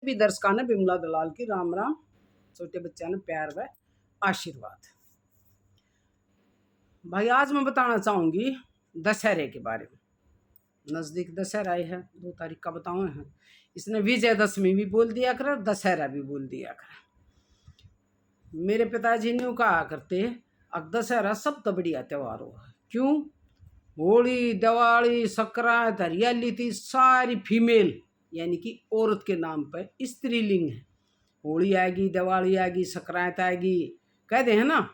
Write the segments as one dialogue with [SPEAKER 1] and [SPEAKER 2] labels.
[SPEAKER 1] AP दर्शका ने बिमला दलाल की राम राम। छोटे बच्चा ने प्यार व आशीर्वाद। भाई आज मैं बताना चाहूंगी दशहरे के बारे में। नजदीक दशहरा है, 2 तारीख का बताऊँ है। इसने विजयदशमी भी बोल दिया कर, दशहरा भी बोल दिया कर। मेरे पिताजी ने कहा करते अब दशहरा सब तो बढ़िया त्योहार हो। क्यों? होली, दिवाली, संक्रांत, हरियाली थी सारी फीमेल यानी कि औरत के नाम पर स्त्रीलिंग है। होली आएगी, दिवाली आएगी, संक्रांत आएगी, कहते हैं ना,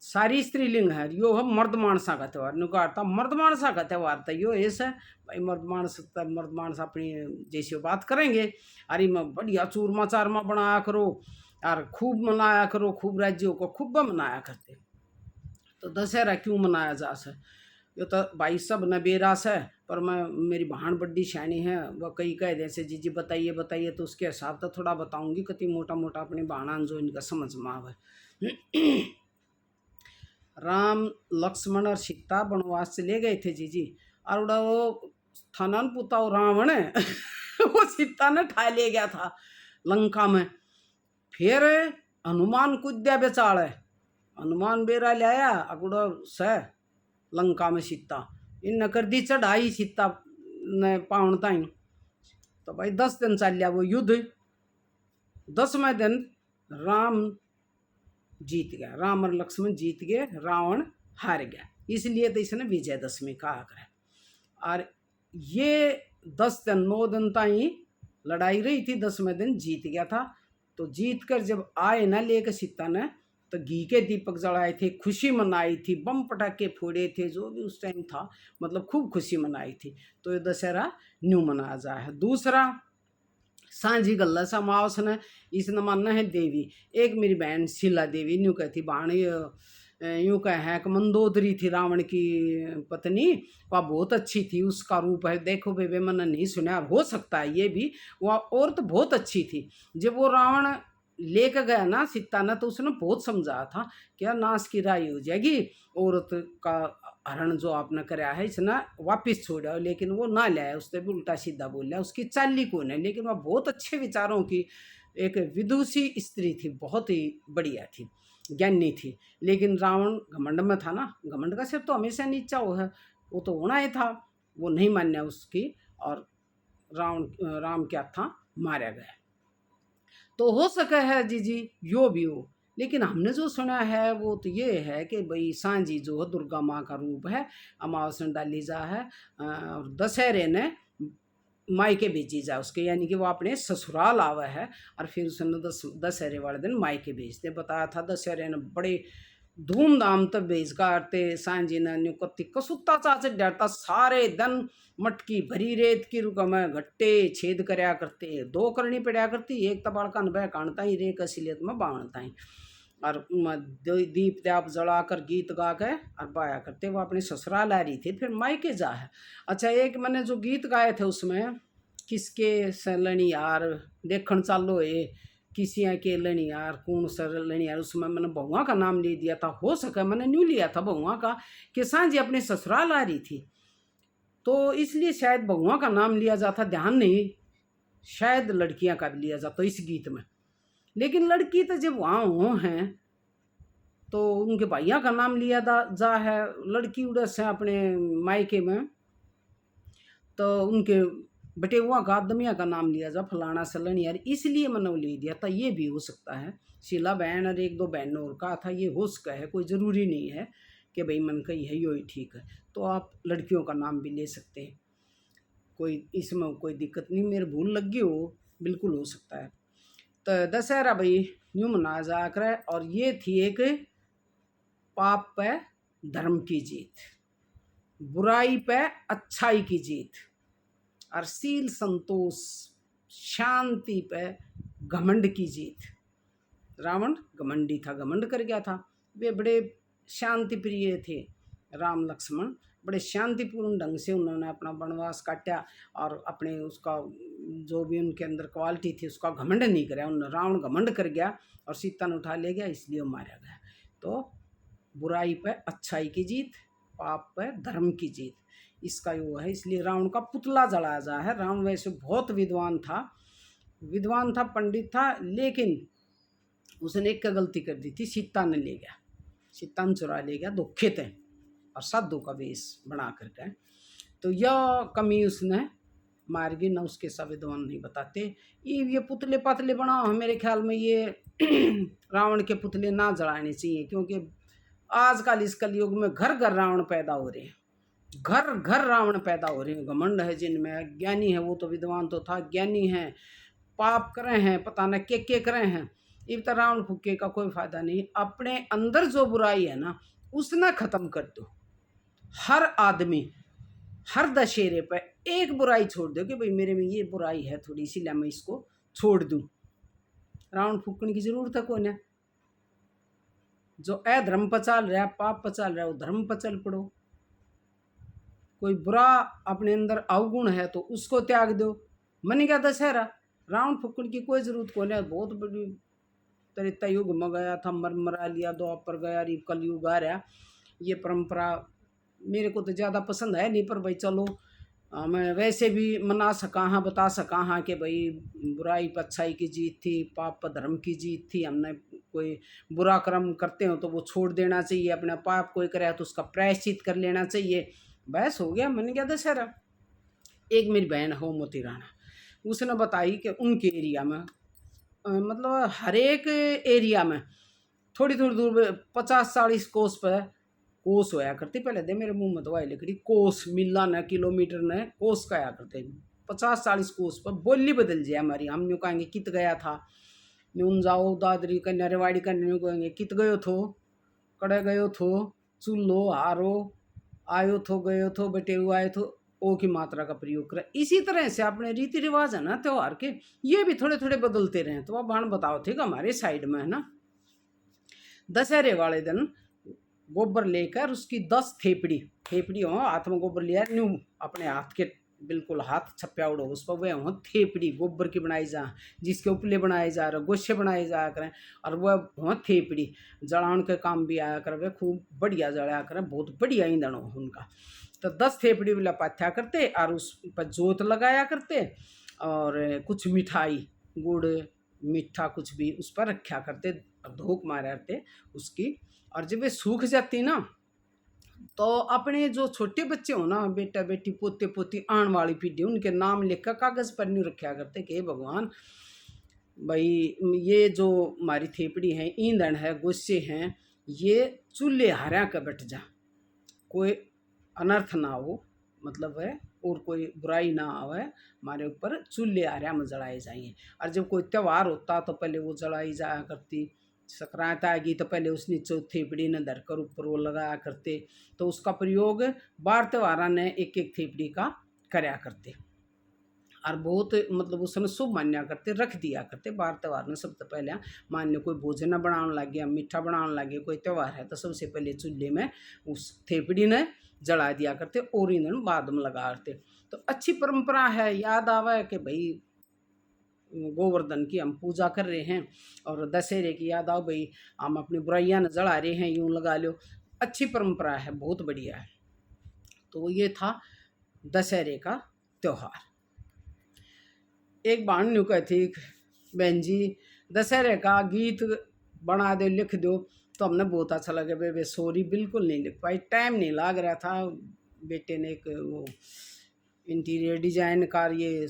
[SPEAKER 1] सारी स्त्रीलिंग है। यो है मर्द मानसा का त्यौहार। नुकारता मर्द मानसा का त्यौहार तो यो ऐसा भाई मर्द मानस अपनी जैसी बात करेंगे। अरे मैं बढ़िया चूरमा चारमा बनाया करो और खूब मनाया करो, खूब राज्यों को खूब मनाया करते। तो दशहरा क्यों मनाया जा सके? यो तो भाई सब नबेरास है, पर मैं मेरी बहन बड्डी शानी है, वह कई कह दे से जी बताइए बताइए, तो उसके हिसाब तो थोड़ा बताऊंगी कति मोटा मोटा अपनी बहना जो इनका समझ में आवे। राम लक्ष्मण और सीता वनवास चले गए थे जी। और उड़ा वो थनन पुताओ रावण वो सीता ने ठा ले गया था लंका में। फिर हनुमान कूद्या बेचाड़, हनुमान बेरा लाया अगुड़ा से लंका में सीता इन कर दी चढ़ाई सीता ने पावन ताई। तो भाई 10 दिन चल लिया वो युद्ध। 10वें दिन राम जीत गया, राम और लक्ष्मण जीत गए, रावण हार गया। इसलिए तो इसने विजयदशमी कहा करे। और ये 10 दिन 9 दिन ताई लड़ाई रही थी, 10वें दिन जीत गया था। तो जीत कर जब आए ना लेकर सीता ने, तो घी के दीपक जलाए थे, खुशी मनाई थी, बम पटाखे फोड़े थे, जो भी उस टाइम था, मतलब खूब खुशी मनाई थी। तो ये दशहरा न्यू मनाया जा है। दूसरा सांझी गल्ला सा मावस ने इसने मानना है देवी। एक मेरी बहन शीला देवी न्यू कहती बाण यूँ कह है कि मंदोदरी थी रावण की पत्नी, वह बहुत अच्छी थी, उसका रूप है देखो बेबे, मैंने नहीं सुना, हो सकता है ये भी, वह औरत बहुत अच्छी थी। जब वो रावण लेकर गया ना सीता ने, तो उसने बहुत समझाया था क्या नाश की राई हो जाएगी, औरत का हरण जो आपने कराया है इसने वापिस छोड़ा, लेकिन वो ना लाया, उसने भी उल्टा सीधा बोला। उसकी चाली कौन है, लेकिन वह बहुत अच्छे विचारों की एक विदुषी स्त्री थी, बहुत ही बढ़िया थी, ज्ञानी थी। लेकिन रावण घमंड में था ना, घमंड का सिर तो हमेशा नीचा हो है, वो तो होना ही था, वो नहीं मान्या उसकी, और राम क्या था, मारा गया। तो हो सके है जी यो भी हो, लेकिन हमने जो सुना है वो तो ये है कि भाई सांझी जो है दुर्गा माँ का रूप है, अमावस्या डाली जा है, और दशहरे ने मायके भेजी जा उसके, यानी कि वो अपने ससुराल आवा है, और फिर उसने दशहरे वाले दिन मायके भेजते। बताया था दशहरे ने बड़े धूमधाम तब भेज करते, सांझी ने कत्ती कसुत्ता चाच डरता, सारे दिन मटकी भरी रेत की रुका में घट्टे छेद करया करते, 2 करनी पड़ा करती, एक तबाड़ कान बह कानता ही रे कसलियत में बाणता ही, और दीप त्याप जला कर गीत गा के और बाया करते। वो अपने ससुराल आ रही थी, फिर मायके जा है। अच्छा, एक मैंने जो गीत गाए थे उसमें किसके सलनी यार देखण चालो है, किसी के लनियार कौन सर लनियार, उसमें मैंने बहुआ का नाम ले दिया था। हो सका मैंने न्यू लिया था बहुआ का, कि सांझी अपने ससुराल आ रही थी, तो इसलिए शायद बहुआ का नाम लिया जाता, ध्यान नहीं, शायद लड़कियां का भी लिया जाता इस गीत में। लेकिन लड़की तो जब वहाँ हो हैं तो उनके भैया का नाम लिया जा है। लड़की उड़े से अपने मायके में, तो उनके बेटे हुआ का आदमिया का नाम लिया जा, फलाना सलन यार, इसलिए मैंने ले दिया था। ये भी हो सकता है, शीला बहन और 1-2 बहनों और कहा था, ये हो सका है, कोई ज़रूरी नहीं है कि भाई मन का ही है यो ही ठीक है। तो आप लड़कियों का नाम भी ले सकते हैं, कोई इसमें कोई दिक्कत नहीं, मेरे भूल लगी हो, बिल्कुल हो सकता है। तो दशहरा भाई यूँ मनाया जा कर, और ये थी एक पाप पे धर्म की जीत, बुराई पे अच्छाई की जीत, और शील संतोष शांति पे घमंड की जीत। रावण घमंडी था, घमंड कर गया था। वे बड़े शांति प्रिय थे, राम लक्ष्मण बड़े शांतिपूर्ण ढंग से उन्होंने अपना वनवास काटा, और अपने उसका जो भी उनके अंदर क्वालिटी थी उसका घमंड नहीं कराया। उन रावण घमंड कर गया और सीता ने उठा ले गया, इसलिए मारा गया। तो बुराई पे अच्छाई की जीत, पाप पे धर्म की जीत, इसका यो है। इसलिए रावण का पुतला जलाया जा है। रावण वैसे बहुत विद्वान था, विद्वान था, पंडित था, लेकिन उसने एक गलती कर दी थी, सीता ने ले गया, सीता ने चुरा ले गया 2 खेतें और साधु का वेश बना करके। तो यह कमी उसने मार गई, न उसके सब विद्वान नहीं बताते। ये पुतले पतले बनाओ, मेरे ख्याल में ये रावण के पुतले ना जलाने चाहिए, क्योंकि आजकल इस कलयुग में घर घर रावण पैदा हो रहे हैं, घर घर रावण पैदा हो रहे हैं। घमंड है जिनमें, ज्ञानी है वो तो विद्वान तो था, ज्ञानी है, पाप करे हैं, पता न के करे हैं। इस तरह रावण फूके का कोई फायदा नहीं। अपने अंदर जो बुराई है ना, उसने खत्म कर दो। हर आदमी हर दशहरे पर एक बुराई छोड़ दो कि भाई मेरे में ये बुराई है थोड़ी, इसीलिए मैं इसको छोड़ दूं। रावण फूकने की जरूरत है कौन है? जो अधर्म पर चल रहा है, पाप पर चल रहा है, वो धर्म पर चल पड़ो। कोई बुरा अपने अंदर अवगुण है तो उसको त्याग दो। मन क्या दशहरा, रावण फूकने की कोई जरूरत कौन है। बहुत बड़ी त्रेता युग में गया था, मरा लिया, द्वापर गया, री कलयुग आ रहा। ये परंपरा मेरे को तो ज़्यादा पसंद है नहीं, पर भाई चलो मैं वैसे भी मना सका हाँ, बता सका हाँ कि भाई बुराई पर अच्छाई की जीत थी, पाप पर धर्म की जीत थी। हमने कोई बुरा कर्म करते हो तो वो छोड़ देना चाहिए, अपना पाप कोई करे तो उसका प्रायश्चित कर लेना चाहिए। बस हो गया, मन गया दशहरा। एक मेरी बहन हो मोती राणा, उसने बताई कि उनके एरिया में मतलब हर एक एरिया में थोड़ी थोड़ी दूर 50-40 कोस पर कोस होया करती। पहले दे मेरे मुंह में दवाई लिख रही, कोस मिला न किलोमीटर न कोस कया करते। 50-40 कोस पर बोली बदल जाए हमारी। हम यूँ कहेंगे कित गया था, न्यून जाओ दादरी कन्या रेवाड़ी कन्या कहेंगे कित गयो थो, कड़े गयो थो, चूल्हो हारो, आयो थो, गयो थो, बेटे हुआ आए थो, ओ की मात्रा का प्रयोग करें। इसी तरह से अपने रीति रिवाज है ना त्योहार के, ये भी थोड़े थोड़े बदलते रहे। तो आप बाण बताओ थे कि हमारे साइड में है ना, दशहरे वाले दिन गोबर लेकर उसकी 10 थेपड़ी हो, हाथ में गोबर लिया, न्यू अपने हाथ के बिल्कुल हाथ छप्या उड़ो उस पर, वह हो थेपड़ी गोबर की बनाई जा, जिसके उपले बनाए जा रहे, गोशे बनाए जाया करें, और वह हो थेपड़ी जलाने के काम भी आया करे, वे खूब बढ़िया जलाया करें, बहुत बढ़िया ईंधन हो उनका। तो 10 थेपड़ी वाला पाथ्या करते और उस पर जोत लगाया करते, और कुछ मिठाई गुड़ मीठा कुछ भी उस पर रखा करते, धोख मारा करते उसकी। और जब वे सूख जाती ना, तो अपने जो छोटे बच्चे हो ना, बेटा बेटी पोते पोती आने वाली पीढ़ी, उनके नाम लिखकर कागज़ पर नहीं रखा करते कि भगवान भाई ये जो हमारी थेपड़ी है, ईंधन है, गुस्से हैं, ये चूल्हे हरा कर बैठ जा, कोई अनर्थ ना हो, मतलब है, और कोई बुराई ना आवे हमारे ऊपर, चूल्हे आर्या में जलाए जाइए। और जब कोई त्यौहार होता तो पहले वो जलाई जाया करती। संक्रांत आएगी तो पहले उसने थेपड़ी ने धरकर ऊपर वो लगाया करते। तो उसका प्रयोग बार त्यौहार ने एक एक थेपड़ी का कराया करते, और बहुत मतलब उस समय शुभ मान्या करते, रख दिया करते बार त्यौहार में। सबसे पहले मान लो कोई भोजन बनाने लग गया, मीठा बनाने लगे, कोई त्यौहार है, तो सबसे पहले चूल्हे में उस थेपड़ी ने जला दिया करते, और ईंधन बाद में लगा करते। तो अच्छी परंपरा है। याद आवा है कि भाई गोवर्धन की हम पूजा कर रहे हैं, और दशहरे की याद आओ भाई हम अपनी बुराइयां न जला रहे हैं, यूं लगा लो। अच्छी परंपरा है, बहुत बढ़िया है। तो ये था दशहरे का त्यौहार। एक बाण न्यू कहती, बहन जी दशहरे का गीत बना दो, लिख दो। तो हमने बहुत अच्छा लगा भाई, सॉरी बिल्कुल नहीं लिख पाई, टाइम नहीं लग रहा था। बेटे ने एक वो इंटीरियर डिजाइन का ये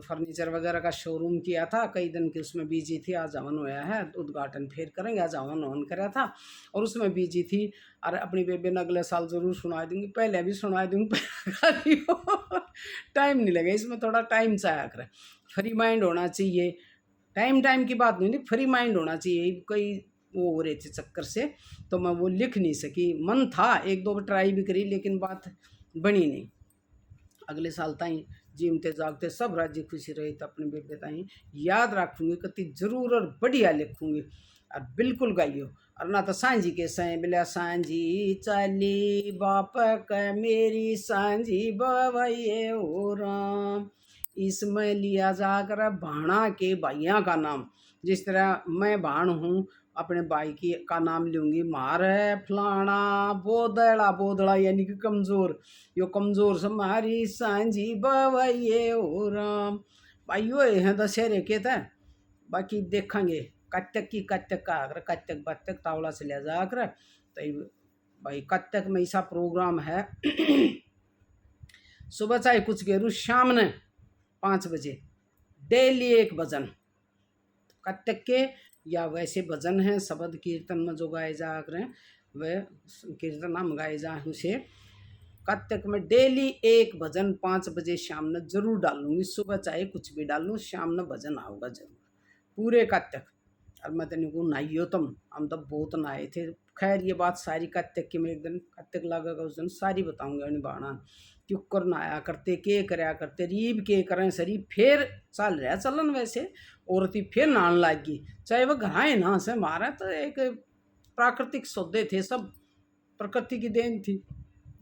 [SPEAKER 1] फर्नीचर वगैरह का शोरूम किया था, कई दिन के उसमें बिजी थी। आज हवन होया है, उद्घाटन फिर करेंगे, आज हवन करा था और उसमें बिजी थी। और अपनी बेबे ने अगले साल ज़रूर सुना दूंगी, पहले भी सुना दूंगी टाइम नहीं लगे इसमें, थोड़ा टाइम चाहिए करे, फ्री माइंड होना चाहिए। टाइम की बात नहीं, फ्री माइंड होना चाहिए। कई वो हो रहे थे चक्कर से, तो मैं वो लिख नहीं सकी। मन था, 1-2 ट्राई भी करी, लेकिन बात बनी नहीं। अगले साल ताई जीवते जागते सब राज्य खुशी रही, तो अपने बेबे ताई याद रखूँगी, कति जरूर और बढ़िया लिखूँगी, और बिल्कुल गाइयो। और ना तो सांझी के सै बिला सांझी चली बाप क मेरी सांझी बवैये हो राम। इसमें लिया जाकर भाणा के भाइयों का नाम। जिस तरह मैं भाण हूँ, अपने भाई की का नाम लूँगी, मारे फलाना बोदड़ा यानी कि कमज़ोर, यो कमज़ोर से मारी सांझी बवैये हो राम। भाई वो हैं दशहरे के था। बाकी देखेंगे कत्तक की कत्तक का अगर कत्तक बत्तक तावड़ा से ले जा कर तो भाई कत्तक में ऐसा प्रोग्राम है सुबह चाहे कुछ गेरू शाम ने 5 बजे डेली एक भजन कत्तक के या वैसे भजन हैं शब्द कीर्तन में जो गाए जा रहे हैं वह कीर्तन हम गाए जा उसे कत्तक में डेली एक भजन 5 बजे शाम ने जरूर डालूंगी। सुबह चाहे कुछ भी डालूँ शाम ने भजन आऊगा जरूर पूरे कत्तक। और मैं तेन को नहाइयो तुम हम तो बहुत नहाए थे। खैर ये बात सारी कत्तक की मैं एक दिन कत्तक लागेगा उस दिन सारी बताऊंगा नहीं बाणा क्यों कर नहाया करते के कराया करते रीब के करें सरी फिर चल रहा चलन वैसे औरती फिर नहाने लग गई चाहे वह घराए ना से मारा तो एक प्राकृतिक सौदे थे सब प्रकृति की देन थी।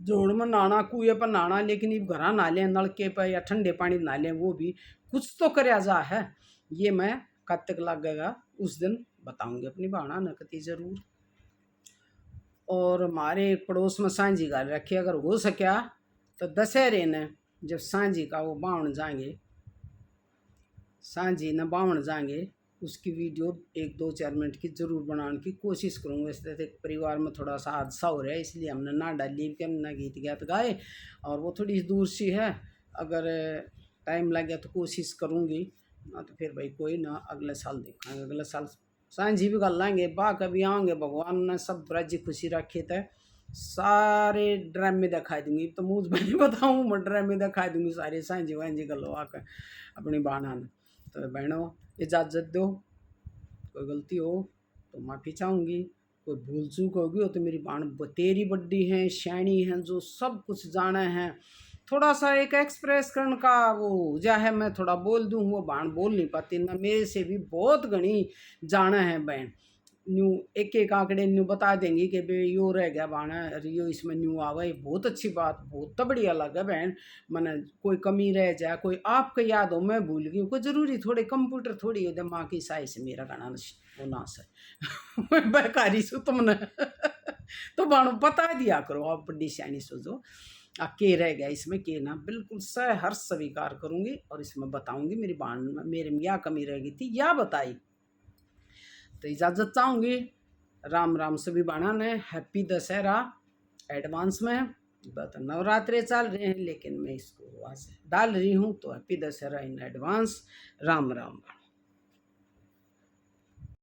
[SPEAKER 1] जोड़ में नहाना कुएं पर नहाना लेकिन ये घरा नहा लें नलके पर या ठंडे पानी नहा लें वो भी कुछ तो करया जा है। ये मैं कब तक लगेगा उस दिन बताऊंगी अपनी बाणा नकती जरूर। और हमारे पड़ोस में सांझी गाल रखी अगर हो सका तो दशहरे ने जब सांझी का वो बावण जाएंगे सांझी न बावण जाएंगे उसकी वीडियो 1-2-4 मिनट की जरूर बनाने की कोशिश करूँगा। इस तरह से परिवार में थोड़ा सा हादसा हो रहा है इसलिए हमने ना डाली कि हमने ना गीत गात गाए और वो थोड़ी दूर सी है। अगर टाइम लग गया तो कोशिश करूँगी ना तो फिर भाई कोई ना अगले साल देखेंगे। अगले साल सांझी भी कर लेंगे बा कभी आएंगे भगवान ने सब राजी खुशी रखे थे सारे ड्राम में दिखा दूंगी तो मुझ में नहीं बताऊँ मैं ड्राम में दिखा दूंगी सारे सांझी वांझी गलवा कर अपनी बाणा ने। तो बहनों इजाज़त दो कोई गलती हो तो माफ़ी चाहूँगी कोई भूल चूक होगी हो तो मेरी बाण तेरी बड्डी हैं श्याणी हैं जो सब कुछ जाना है थोड़ा सा एक एक्सप्रेस करने का वो जा है मैं थोड़ा बोल दूँ वो बाण बोल नहीं पाती ना मेरे से भी बहुत घनी जाना है बहन न्यू एक एक आंकड़े न्यू बता देंगी कि भाई यो रह गया बाणा रियो इसमें न्यू आवा ये बहुत अच्छी बात बहुत तो बढ़िया लगा बहन मैंने कोई कमी रह जाए कोई आपको याद हो मैं भूल गई कोई ज़रूरी थोड़े कंप्यूटर थोड़ी हो दिमाग की साई से मेरा गाना वो नाश है मैं बेकारी सू तुमने तो बाणो बता दिया करो आप बड्डी सियानी सोचो के रह गया इसमें के ना बिल्कुल सहर्ष स्वीकार करूँगी और इसमें बताऊँगी मेरी बाण में मेरे में क्या कमी रह गई थी या बताई। तो इजाज़त चाहूँगी राम राम सभी बाणा ने हैप्पी दशहरा एडवांस में। तो नवरात्रे चल रहे हैं लेकिन मैं इसको वहाँ से डाल रही हूँ तो happy Dussehra in advance. Ram Ram.